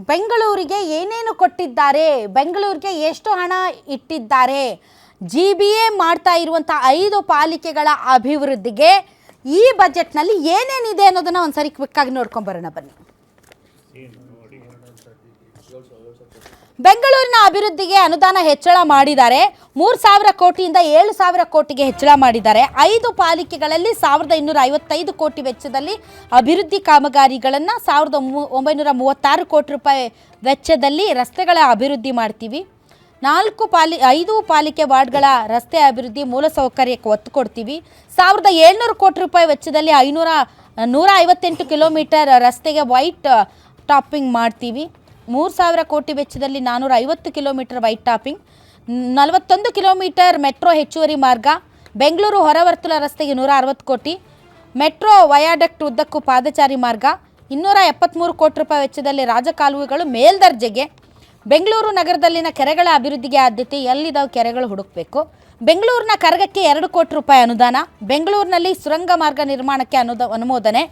ಬೆಂಗಳೂರಿಗೆ ಏನೇನು ಕೊಟ್ಟಿದ್ದಾರೆ, ಬೆಂಗಳೂರಿಗೆ ಎಷ್ಟು ಹಣ ಇಟ್ಟಿದ್ದಾರೆ, GBA ಮಾಡ್ತಾ ಇರುವಂಥ 5 ಪಾಲಿಕೆಗಳ ಅಭಿವೃದ್ಧಿಗೆ ಈ ಬಜೆಟ್ನಲ್ಲಿ ಏನೇನಿದೆ ಅನ್ನೋದನ್ನು ಒಂದ್ಸರಿ ಕ್ವಿಕ್ಕಾಗಿ ನೋಡ್ಕೊಂಬರೋಣ ಬನ್ನಿ. ಬೆಂಗಳೂರಿನ ಅಭಿವೃದ್ಧಿಗೆ ಅನುದಾನ ಹೆಚ್ಚಳ ಮಾಡಿದ್ದಾರೆ. 3,000 ಕೋಟಿಯಿಂದ 7,000 ಕೋಟಿಗೆ ಹೆಚ್ಚಳ ಮಾಡಿದ್ದಾರೆ. 5 ಪಾಲಿಕೆಗಳಲ್ಲಿ 1,255 ಕೋಟಿ ವೆಚ್ಚದಲ್ಲಿ ಅಭಿವೃದ್ಧಿ ಕಾಮಗಾರಿಗಳನ್ನು 1,936 ಕೋಟಿ ರೂಪಾಯಿ ವೆಚ್ಚದಲ್ಲಿ ರಸ್ತೆಗಳ ಅಭಿವೃದ್ಧಿ ಮಾಡ್ತೀವಿ. 5 ಪಾಲಿಕೆ ವಾರ್ಡ್ಗಳ ರಸ್ತೆ ಅಭಿವೃದ್ಧಿ ಮೂಲಸೌಕರ್ಯಕ್ಕೆ ಒತ್ತು ಕೊಡ್ತೀವಿ. 1,700 ಕೋಟಿ ರೂಪಾಯಿ ವೆಚ್ಚದಲ್ಲಿ 158 ಕಿಲೋಮೀಟರ್ ರಸ್ತೆಗೆ ವೈಟ್ ಟಾಪಿಂಗ್ ಮಾಡ್ತೀವಿ. 3,000 ಕೋಟಿ ವೆಚ್ಚದಲ್ಲಿ 450 kilometre white topping, 41 kilometre metro ಹೆಚ್ಚುವರಿ ಮಾರ್ಗ, ಬೆಂಗಳೂರು ಹೊರವರ್ತುಲ ರಸ್ತೆಗೆ 160 ಕೋಟಿ, ಮೆಟ್ರೋ ವಯಾಡಕ್ಟ್ ಉದ್ದಕ್ಕೂ ಪಾದಚಾರಿ ಮಾರ್ಗ, 273 ಕೋಟಿ ರೂಪಾಯಿ ವೆಚ್ಚದಲ್ಲಿ ರಾಜಕಾಲುವೆಗಳು ಮೇಲ್ದರ್ಜೆಗೆ, ಬೆಂಗಳೂರು ನಗರದಲ್ಲಿನ ಕೆರೆಗಳ ಅಭಿವೃದ್ಧಿಗೆ ಆದ್ಯತೆ, ಎಲ್ಲಿದ್ದಾವೆ ಕೆರೆಗಳು ಹುಡುಕಬೇಕು, ಬೆಂಗಳೂರಿನ ಕರಗಕ್ಕೆ 2 ಕೋಟಿ ರೂಪಾಯಿ ಅನುದಾನ, ಬೆಂಗಳೂರಿನಲ್ಲಿ ಸುರಂಗ ಮಾರ್ಗ ನಿರ್ಮಾಣಕ್ಕೆ ಅನುಮೋದನೆ,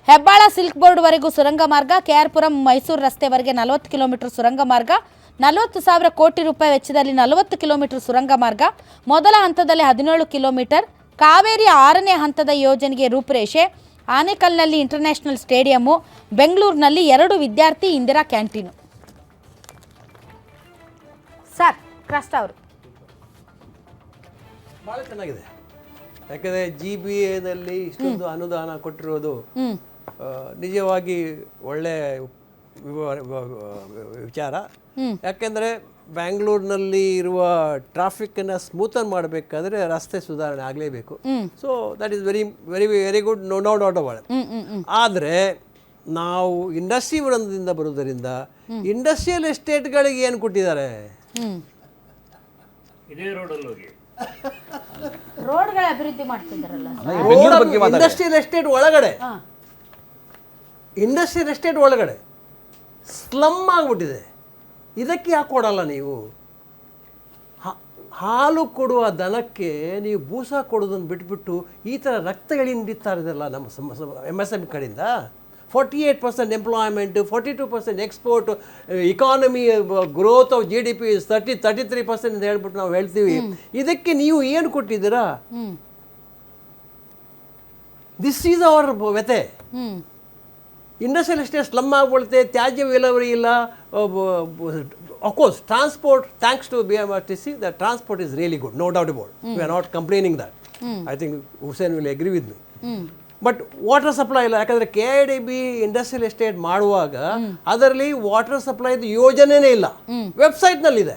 ಹೆಬ್ಬಾಳ ಸಿಲ್ಕ್ ಬೋರ್ಡ್ವರೆಗೂ ಸುರಂಗ ಮಾರ್ಗ, KR ಪುರಂ ಮೈಸೂರು ರಸ್ತೆವರೆಗೆ 40 ಕಿಲೋಮೀಟರ್ ಸುರಂಗ ಮಾರ್ಗ, 40,000 ಕೋಟಿ ರೂಪಾಯಿ ವೆಚ್ಚದಲ್ಲಿ 40 ಕಿಲೋಮೀಟರ್ ಸುರಂಗ ಮಾರ್ಗ, ಮೊದಲ ಹಂತದಲ್ಲಿ 17 ಕಿಲೋಮೀಟರ್, ಕಾವೇರಿ 6ನೇ ಹಂತದ ಯೋಜನೆಗೆ ರೂಪುರೇಷೆ, ಆನೇಕಲ್ನಲ್ಲಿ ಇಂಟರ್ನ್ಯಾಷನಲ್ ಸ್ಟೇಡಿಯಮ್ಮು, ಬೆಂಗಳೂರಿನಲ್ಲಿ 2 ವಿದ್ಯಾರ್ಥಿ ಇಂದಿರಾ ಕ್ಯಾಂಟೀನು. ಸರ್ ಕ್ರಸ್ಟ್ ಅವರು ಭಾಳ ಚೆನ್ನಾಗಿದೆ. ಯಾಕಂದರೆ GBAದಲ್ಲಿ ಇಷ್ಟೊಂದು ಅನುದಾನ ಕೊಟ್ಟಿರೋದು ನಿಜವಾಗಿ ಒಳ್ಳೆ ವಿಚಾರ. ಯಾಕೆಂದರೆ ಬ್ಯಾಂಗ್ಳೂರಿನಲ್ಲಿ ಇರುವ ಟ್ರಾಫಿಕ್ಕನ್ನು ಸ್ಮೂತನ್ ಮಾಡಬೇಕಾದ್ರೆ ರಸ್ತೆ ಸುಧಾರಣೆ ಆಗಲೇಬೇಕು. So that is very very very good, no doubt about it. ಆದರೆ ನಾವು ಇಂಡಸ್ಟ್ರಿ ವೃಂದದಿಂದ ಬರೋದರಿಂದ ಇಂಡಸ್ಟ್ರಿಯಲ್ ಎಸ್ಟೇಟ್ಗಳಿಗೆ ಏನು ಕೊಟ್ಟಿದ್ದಾರೆ? ರೋಡ್ಗಳ ಅಭಿವೃದ್ಧಿ ಮಾಡ್ತಿದ್ದಾರಲ್ಲ, ಇಂಡಸ್ಟ್ರಿಯಲ್ ಎಸ್ಟೇಟ್ ಒಳಗಡೆ ಸ್ಲಮ್ ಆಗಿಬಿಟ್ಟಿದೆ. ಇದಕ್ಕೆ ಯಾಕೆ ಕೊಡಲ್ಲ ನೀವು? ಹಾಲು ಕೊಡುವ ದನಕ್ಕೆ ನೀವು ಬೂಸ ಕೊಡೋದನ್ನು ಬಿಟ್ಬಿಟ್ಟು ಈ ಥರ ರಕ್ತಗಳಿಂದಿರ್ತಾ ಇರೋದಲ್ಲ ನಮ್ಮ MSME ಕಡೆಯಿಂದ. 48% employment, 42% export, economy growth of GDP 33% ಅಂತ ಹೇಳ್ಬಿಟ್ಟು ನಾವು ಹೇಳ್ತೀವಿ. ಇದಕ್ಕೆ ನೀವು ಏನು ಕೊಟ್ಟಿದ್ದೀರಾ? ದಿಸ್ ಈಸ್ ಅವರ್ ವ್ಯತೆ. ಇಂಡಸ್ಟ್ರಿಯಲ್ ಎಸ್ಟೇಟ್ ಸ್ಲಮ್ ಆಗ್ಬಿಡುತ್ತೆ, ತ್ಯಾಜ್ಯ ವಿಲೇವಾರಿ ಇಲ್ಲ. Of course transport, thanks to BMRTC, the transport is really good, no doubt about. We are not complaining that. I think Hussain will agree with me. But water supply ಇಲ್ಲ. ಯಾಕಂದರೆ KIDB industrial estate ಮಾಡುವಾಗ ಅದರಲ್ಲಿ water ಸಪ್ಲೈದು ಯೋಜನೆನೇ ಇಲ್ಲ, ವೆಬ್ಸೈಟ್ನಲ್ಲಿದೆ.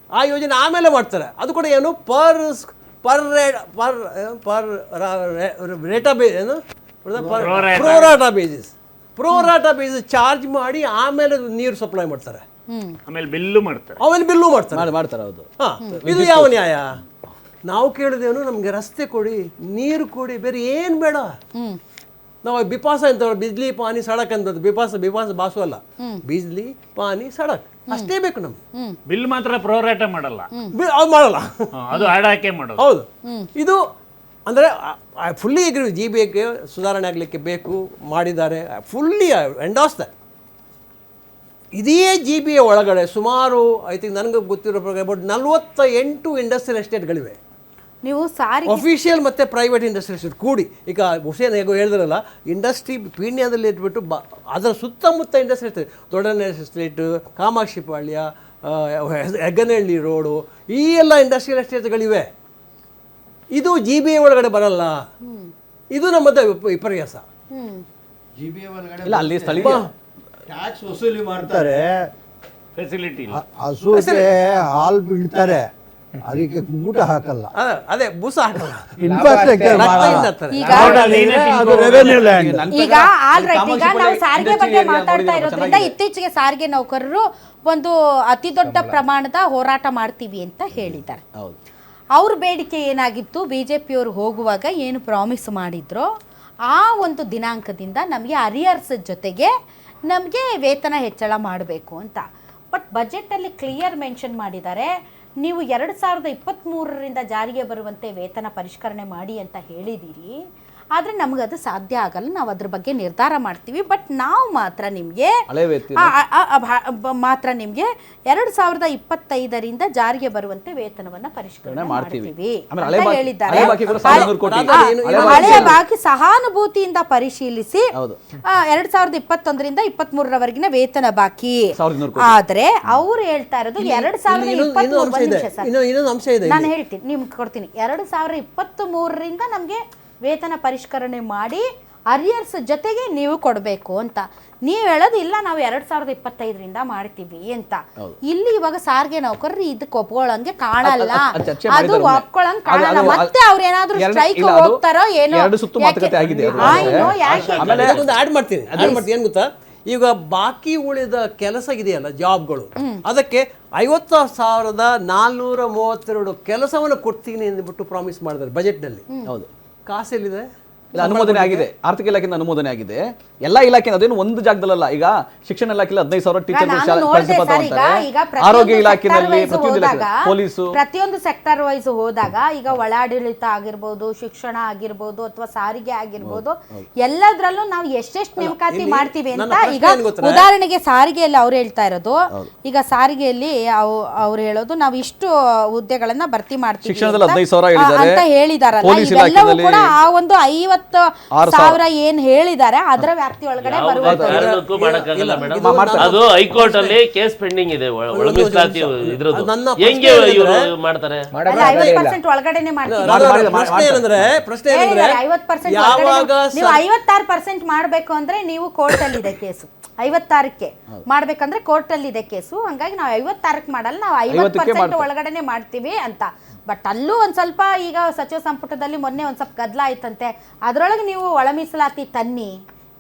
ಆ ಯೋಜನೆ ಆಮೇಲೆ ಮಾಡ್ತಾರೆ. ಅದು ಕೂಡ ಏನು ಪ್ರೋರಾಟಾ ಬೇಸಿಸ್ ಚಾರ್ಜ್ ಮಾಡಿ ಆಮೇಲೆ ನೀರು ಸಪ್ಲೈ ಮಾಡ್ತಾರೆ, ಆಮೇಲೆ ಬಿಲ್ಲು ಮಾಡ್ತಾರೆ. ಹೌದು. ಇದು ಯಾವ ನ್ಯಾಯ? ನಾವು ಕೇಳಿದೇನು, ನಮಗೆ ರಸ್ತೆ ಕೊಡಿ, ನೀರು ಕೊಡಿ, ಬೇರೆ ಏನು ಬೇಡ. ನಾವು ಬಿಪಾಸ ಅಂತ ಬಿಜ್ಲಿ ಪಾನಿ ಸಡಕ್ ಅಂತ, ಬಿಪಾಸ ಬಾಸು ಅಲ್ಲ, ಬಿಜ್ಲಿ ಪಾನಿ ಸಡಕ್ ಅಷ್ಟೇ ಬೇಕು ನಮ್ಗೆ. ಬಿಲ್ ಮಾತ್ರ ಪ್ರೋರಾಟ ಮಾಡಲ್ಲ, ಮಾಡಲ್ಲ, ಅದು ಆಡಾಕೆ ಮಾಡೋದು. ಹೌದು. ಇದು ಅಂದರೆ ಫುಲ್ಲಿ ಎಗ್ರಿ. GBAಗೆ ಸುಧಾರಣೆ ಆಗಲಿಕ್ಕೆ ಬೇಕು, ಮಾಡಿದ್ದಾರೆ, ಫುಲ್ಲಿ ಎಂಡಾಸ್ ದಟ್. ಇದೇ GBA ಒಳಗಡೆ ಸುಮಾರು ಐ ಥಿಂಕ್ ನನಗೆ ಗೊತ್ತಿರೋ ಪ್ರಕಾರ ಅಬೌಟ್ 48 ಇಂಡಸ್ಟ್ರಿಯಲ್ ಎಸ್ಟೇಟ್ಗಳಿವೆ. ನೀವು ಸಾರಿ ಅಫಿಷಿಯಲ್ ಮತ್ತು ಪ್ರೈವೇಟ್ ಇಂಡಸ್ಟ್ರೀಸ್ ಕೂಡಿ. ಈಗ ಹುಸೇನ್ ಹೇಗೋ ಹೇಳಿದ್ರಲ್ಲ, ಇಂಡಸ್ಟ್ರಿ ಪೀಣ್ಯದಲ್ಲಿ ಇಟ್ಬಿಟ್ಟು ಅದರ ಸುತ್ತಮುತ್ತ ಇಂಡಸ್ಟ್ರಿ ಇರ್ತದೆ. ದೊಡ್ಡನೆ ಎಸ್ಟೇಟು, ಕಾಮಾಕ್ಷಿಪಾಳ್ಯ, ಹೆಗ್ಗನಹಳ್ಳಿ ರೋಡು, ಈ ಎಲ್ಲ ಇಂಡಸ್ಟ್ರಿಯಲ್ ಎಸ್ಟೇಟ್ಗಳಿವೆ. ಇದು GBA ಒಳಗಡೆ ಬರಲ್ಲ. ಇದು ನಮ್ಮದು ವಿಪರ್ಯಾಸ. GBA ಒಳಗಡೆ ಇಲ್ಲ, ಅಲ್ಲಿ ಸ್ಥಳೀಯ ಟ್ಯಾಕ್ಸ್ ವಸೂಲಿ ಮಾಡ್ತಾರೆ, ಫೆಸಿಲಿಟಿ ಇಲ್ಲ. ಹಸುಗೆ ಹಾಲು ಬಿಡ್ತಾರೆ, ಅದಕ್ಕೆ ಊಟ ಹಾಕಲ್ಲ, ಅದೇ ಬೂಸ ಹಾಕಲ್ಲ, ಇನ್ಫ್ರಾಸ್ಟ್ರಕ್ಚರ್ ಈಗ ಆಲ್ರೈಟ್. ಈಗ ನಾವು ಸಾರಿಗೆ ಬಗ್ಗೆ ಮಾತಾಡ್ತಾ ಇರೋದ್ರಿಂದ ಇತ್ತೀಚೆಗೆ ಸಾರಿಗೆ ನೌಕರರು ಒಂದು ಅತಿ ದೊಡ್ಡ ಪ್ರಮಾಣದ ಹೋರಾಟ ಮಾಡ್ತೀವಿ ಅಂತ ಹೇಳಿದ್ದಾರೆ. ಅವ್ರ ಬೇಡಿಕೆ ಏನಾಗಿತ್ತು? BJPಯವರು ಹೋಗುವಾಗ ಏನು ಪ್ರಾಮಿಸ್ ಮಾಡಿದ್ರೋ ಆ ಒಂದು ದಿನಾಂಕದಿಂದ ನಮಗೆ ಅರಿಯರ್ಸ್ ಜೊತೆಗೆ ನಮಗೆ ವೇತನ ಹೆಚ್ಚಳ ಮಾಡಬೇಕು ಅಂತ. ಬಟ್ ಬಜೆಟಲ್ಲಿ ಕ್ಲಿಯರ್ ಮೆನ್ಷನ್ ಮಾಡಿದ್ದಾರೆ, ನೀವು 2023ರಿಂದ ಜಾರಿಗೆ ಬರುವಂತೆ ವೇತನ ಪರಿಷ್ಕರಣೆ ಮಾಡಿ ಅಂತ ಹೇಳಿದ್ದೀರಿ. ಆದರೆ ನಮಗದು ಸಾಧ್ಯ ಆಗಲ್ಲ. ನಾವು ಅದ್ರ ಬಗ್ಗೆ ನಿರ್ಧಾರ ಮಾಡ್ತೀವಿ. ಬಟ್ ನಾವು ಮಾತ್ರ ನಿಮಗೆ ಮಾತ್ರ ನಿಮಗೆ 2025ರಿಂದ ಜಾರಿಗೆ ಬರುವಂತೆ ವೇತನವನ್ನ ಪರಿಷ್ಕರಣೆ ಮಾಡ್ತೀವಿ ಅಂತ ಹೇಳಿದ್ದಾರೆ. ಹಳೆಯ ಬಾಕಿ ಸಹಾನುಭೂತಿಯಿಂದ ಪರಿಶೀಲಿಸಿ 2021ರಿಂದ 23ರವರೆಗಿನ ವೇತನ ಬಾಕಿ. ಆದ್ರೆ ಅವ್ರು ಹೇಳ್ತಾ ಇರೋದು 2023 ನಾನು ಹೇಳ್ತೀನಿ ನಿಮ್ಗೆ ಕೊಡ್ತೀನಿ. 2023ರಿಂದ ನಮ್ಗೆ ವೇತನ ಪರಿಷ್ಕರಣೆ ಮಾಡಿ ಅರಿಯರ್ಸ್ ಜೊತೆಗೆ ನೀವು ಕೊಡಬೇಕು ಅಂತ. ನೀವು ಹೇಳೋದು ಇಲ್ಲ ನಾವು 2025ರಿಂದ ಮಾಡ್ತೀವಿ ಅಂತ. ಇಲ್ಲಿ ಇವಾಗ ಸಾರಿಗೆ ನೌಕರರು ಇದಕ್ಕೆ ಒಪ್ಕೊಳ್ಳಂಗೆ ಕಾಣಲ್ಲ, ಅದು ಒಪ್ಕೊಳ್ಳಂಗ್ ಕಾಣಲ್ಲ. ಮತ್ತೆ ಅವ್ರು ಏನಾದ್ರು ಸ್ಟ್ರೈಕ್ ಹೋಗ್ತಾರೋ ಏನೋ. ಆಡ್ ಮಾಡ್ತೀನಿ ಏನ್ ಗೊತ್ತಾ, ಈಗ ಬಾಕಿ ಉಳಿದ ಕೆಲಸ ಇದೆಯಲ್ಲ ಜಾಬ್ಗಳು, ಅದಕ್ಕೆ 50,432 ಕೆಲಸವನ್ನು ಕೊಡ್ತೀನಿ ಅಂದ್ಬಿಟ್ಟು ಪ್ರಾಮಿಸ್ ಮಾಡಿದ್ದಾರೆ ಬಜೆಟ್ನಲ್ಲಿ. ಹೌದು, ಕಾಸೆಲ್ಲಿದೆ? ಅನುಮೋದನೆ ಆಗಿದೆ, ಆರ್ಥಿಕ ಇಲಾಖೆಯಿಂದ ಅನುಮೋದನೆ ಆಗಿದೆ. ಎಲ್ಲಾ ಇಲಾಖೆ ಅದೇನು ಒಂದು ಜಾಗದಲ್ಲ. ಈಗ ಶಿಕ್ಷಣ ಇಲಾಖೆ 15,000 ಟೀಚರ್, ಆರೋಗ್ಯ ಇಲಾಖೆಯಲ್ಲಿ ಪೊಲೀಸು, ಪ್ರತಿಯೊಂದು ಸೆಕ್ಟರ್ ವೈಸ್ ಹೋದಾಗ ಈಗ ಒಳಾಡಳಿತ ಆಗಿರ್ಬೋದು, ಶಿಕ್ಷಣ ಆಗಿರ್ಬೋದು, ಅಥವಾ ಸಾರಿಗೆ ಆಗಿರ್ಬೋದು, ಎಲ್ಲದ್ರಲ್ಲೂ ನಾವು ಎಷ್ಟೆಷ್ಟು ನೇಮಕಾತಿ ಮಾಡ್ತೀವಿ ಅಂತ. ಈಗ ಉದಾಹರಣೆಗೆ ಸಾರಿಗೆಯಲ್ಲಿ ಅವ್ರು ಹೇಳ್ತಾ ಇರೋದು, ಈಗ ಸಾರಿಗೆಯಲ್ಲಿ ಅವ್ರು ಹೇಳೋದು ನಾವು ಇಷ್ಟು ಹುದ್ದೆಗಳನ್ನ ಭರ್ತಿ ಮಾಡ್ತೀವಿ ಶಿಕ್ಷಣದಲ್ಲಿ 15,000 ಅಂತ ಹೇಳಿದಾರಲ್ಲ. ಇವೆಲ್ಲವೂ ಕೂಡ ಆ ಒಂದು 50,000 ಏನ್ ಹೇಳಿದ್ದಾರೆ ಅದರ ವ್ಯಾಪ್ತಿ ಒಳಗಡೆ ಬರುವುದು. ಅದು ಹೈಕೋರ್ಟ್ ಅಲ್ಲಿ ಕೇಸ್ ಪೆಂಡಿಂಗ್ ಇದೆ. ಒಳಮೀಸಲಾತಿ ಇದ್ರದ್ದು ಹೆಂಗೆ ಇವರು ಮಾಡ್ತಾರೆ? 50% ಒಳಗಡೆನೆ ಮಾಡ್ತೀವಿ. ಪ್ರಶ್ನೆ ಏನಂದ್ರೆ 50% ನೀವು 56% ಮಾಡ್ಬೇಕು ಅಂದ್ರೆ ನೀವು ಕೋರ್ಟ್ ಅಲ್ಲಿ ಇದೆ ಕೇಸು. 56ಕ್ಕೆ ಮಾಡ್ಬೇಕಂದ್ರೆ ಕೋರ್ಟ್ ಅಲ್ಲಿ ಇದೆ ಕೇಸು. ಹಂಗಾಗಿ ನಾವು 56ಕ್ಕೆ ಮಾಡಲ್ಲ, ನಾವು 50% ಒಳಗಡೆನೆ ಮಾಡ್ತೀವಿ ಅಂತ. ಬಟ್ ಅಲ್ಲೂ ಒಂದ್ ಸ್ವಲ್ಪ ಈಗ ಸಚಿವ ಸಂಪುಟದಲ್ಲಿ ಮೊನ್ನೆ ಒಂದ್ ಸ್ವಲ್ಪ ಗದ್ದಲ ಆಯ್ತಂತೆ. ಅದ್ರೊಳಗೆ ನೀವು ಒಳ ಮೀಸಲಾತಿ ತನ್ನಿ.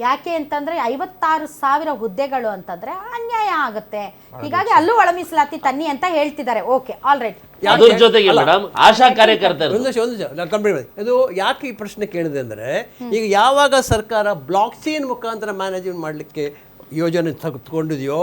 ಯಾಕೆ ಅಂತಂದ್ರೆ 56,000 ಹುದ್ದೆಗಳು ಅಂತಂದ್ರೆ ಅನ್ಯಾಯ ಆಗುತ್ತೆ. ಹೀಗಾಗಿ ಅಲ್ಲೂ ಒಳ ಮೀಸಲಾತಿ ತನ್ನಿ ಅಂತ ಹೇಳ್ತಿದ್ದಾರೆ. Okay, all right. ಅದ್ರ ಜೊತೆಗೆ ಮೇಡಮ್ ಆಶಾ ಕಾರ್ಯಕರ್ತರು ಇದು ಯಾಕೆ ಈ ಪ್ರಶ್ನೆ ಕೇಳಿದೆ ಅಂದ್ರೆ, ಈಗ ಯಾವಾಗ ಸರ್ಕಾರ ಬ್ಲಾಕ್ ಚೈನ್ ಮುಖಾಂತರ ಮ್ಯಾನೇಜ್ಮೆಂಟ್ ಮಾಡ್ಲಿಕ್ಕೆ ಯೋಜನೆ ತಗೊಂಡಿದೆಯೋ